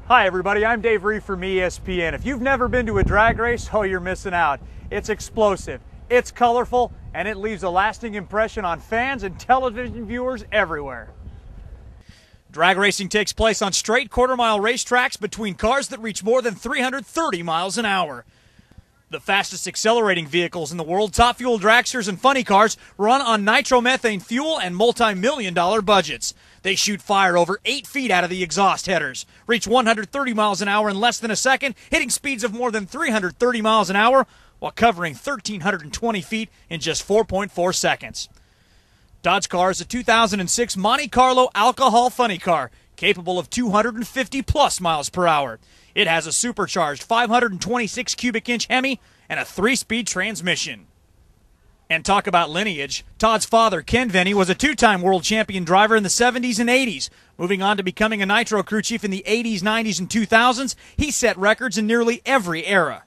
Hi everybody, I'm Dave Reeve from ESPN. If you've never been to a drag race, oh, you're missing out. It's explosive, it's colorful, and it leaves a lasting impression on fans and television viewers everywhere. Drag racing takes place on straight quarter-mile racetracks between cars that reach more than 330 miles an hour. The fastest accelerating vehicles in the world, top fuel dragsters and funny cars, run on nitromethane fuel and multi-million-dollar budgets. They shoot fire over 8 feet out of the exhaust headers, reach 130 miles an hour in less than a second, hitting speeds of more than 330 miles an hour, while covering 1,320 feet in just 4.4 seconds. Todd's car is a 2006 Monte Carlo alcohol funny car, capable of 250-plus miles per hour. It has a supercharged 526 cubic inch Hemi and a 3-speed transmission. And talk about lineage, Todd's father, Ken Venny, was a 2-time world champion driver in the 70s and 80s. Moving on to becoming a Nitro crew chief in the 80s, 90s, and 2000s, he set records in nearly every era.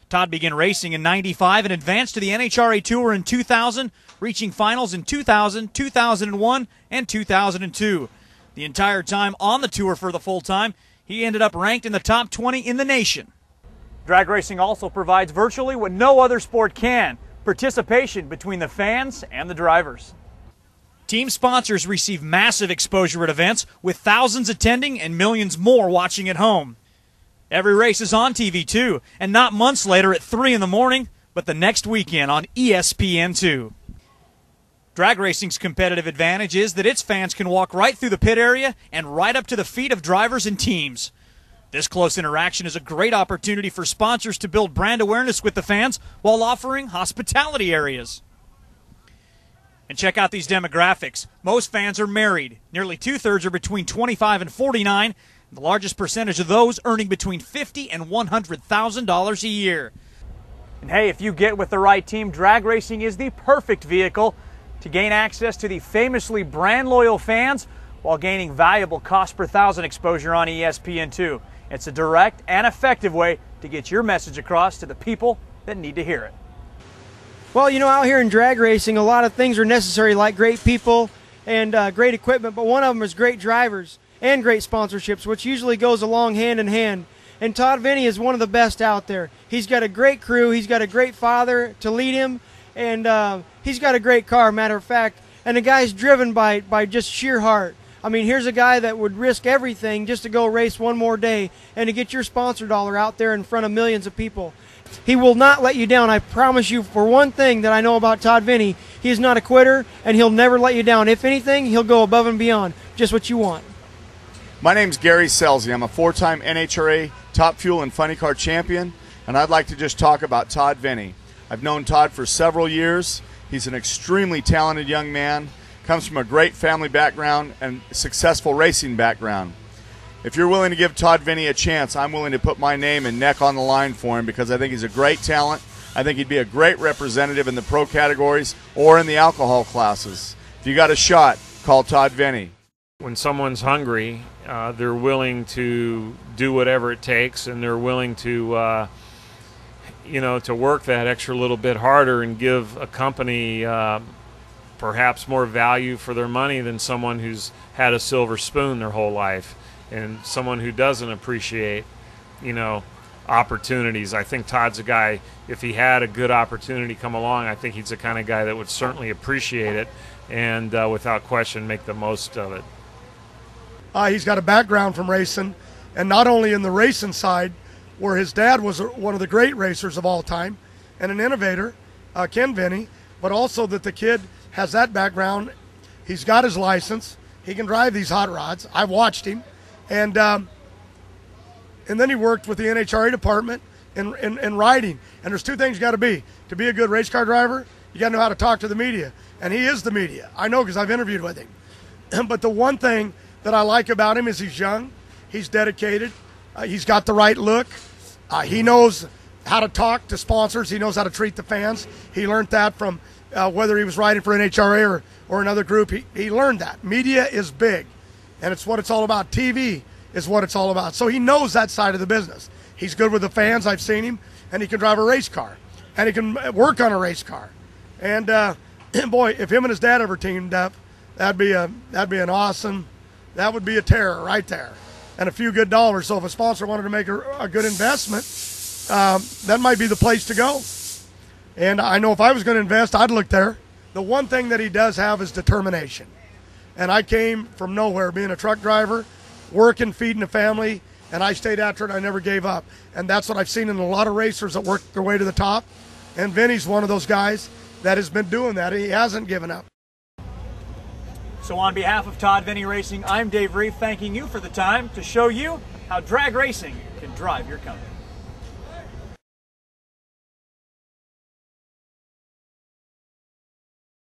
Todd began racing in '95 and advanced to the NHRA Tour in 2000, reaching finals in 2000, 2001, and 2002. The entire time on the tour for the full time, he ended up ranked in the top 20 in the nation. Drag racing also provides virtually what no other sport can: participation between the fans and the drivers. Team sponsors receive massive exposure at events, with thousands attending and millions more watching at home. Every race is on TV too, and not months later at 3 in the morning, but the next weekend on ESPN2. Drag racing's competitive advantage is that its fans can walk right through the pit area and right up to the feet of drivers and teams. This close interaction is a great opportunity for sponsors to build brand awareness with the fans while offering hospitality areas. And check out these demographics. Most fans are married. Nearly 2/3 are between 25 and 49, and the largest percentage of those earning between $50,000 and $100,000 a year. And hey, if you get with the right team, drag racing is the perfect vehicle to gain access to the famously brand-loyal fans while gaining valuable cost per thousand exposure on ESPN2. It's a direct and effective way to get your message across to the people that need to hear it. Well, you know, out here in drag racing, a lot of things are necessary, like great people and great equipment, but one of them is great drivers and great sponsorships, which usually goes along hand in hand. And Todd Venny is one of the best out there. He's got a great crew, he's got a great father to lead him, and he's got a great car, matter of fact, and the guy's driven by just sheer heart. I mean, here's a guy that would risk everything just to go race one more day and to get your sponsor dollar out there in front of millions of people. He will not let you down. I promise you, for one thing that I know about Todd Venny, he is not a quitter, and he'll never let you down. If anything, he'll go above and beyond, just what you want. My name's Gary Selzy. I'm a 4-time NHRA Top Fuel and Funny Car champion, and I'd like to just talk about Todd Venny. I've known Todd for several years. He's an extremely talented young man, comes from a great family background and successful racing background. If you're willing to give Todd Venny a chance, I'm willing to put my name and neck on the line for him, because I think he's a great talent. I think he'd be a great representative in the pro categories or in the alcohol classes. If you got a shot, call Todd Venny. When someone's hungry, they're willing to do whatever it takes, and they're willing to to work that extra little bit harder and give a company perhaps more value for their money than someone who's had a silver spoon their whole life, and someone who doesn't appreciate, opportunities. I think Todd's a guy, if he had a good opportunity come along, I think he's the kind of guy that would certainly appreciate it and without question make the most of it. He's got a background from racing, and not only in the racing side, where his dad was one of the great racers of all time and an innovator, Ken Venny, but also that the kid has that background. He's got his license. He can drive these hot rods. I've watched him. And then he worked with the NHRA department in riding. And there's two things you got to be. To be a good race car driver, you got to know how to talk to the media. And he is the media. I know, because I've interviewed with him. But the one thing that I like about him is he's young. He's dedicated. He's got the right look. He knows how to talk to sponsors. He knows how to treat the fans. He learned that from whether he was riding for NHRA or another group. He learned that. Media is big, and it's what it's all about. TV is what it's all about. So he knows that side of the business. He's good with the fans. I've seen him, and he can drive a race car, and he can work on a race car. And boy, if him and his dad ever teamed up, that'd be an awesome. That would be a terror right there. and a few good dollars. So if a sponsor wanted to make a good investment, that might be the place to go. And I know if I was going to invest, I'd look there. The one thing that he does have is determination. And I came from nowhere, being a truck driver, working, feeding a family, and I stayed after it. I never gave up. And that's what I've seen in a lot of racers that work their way to the top. And Vinny's one of those guys that has been doing that. He hasn't given up. So on behalf of Todd Vinny Racing, I'm Dave Reeve, thanking you for the time to show you how drag racing can drive your company.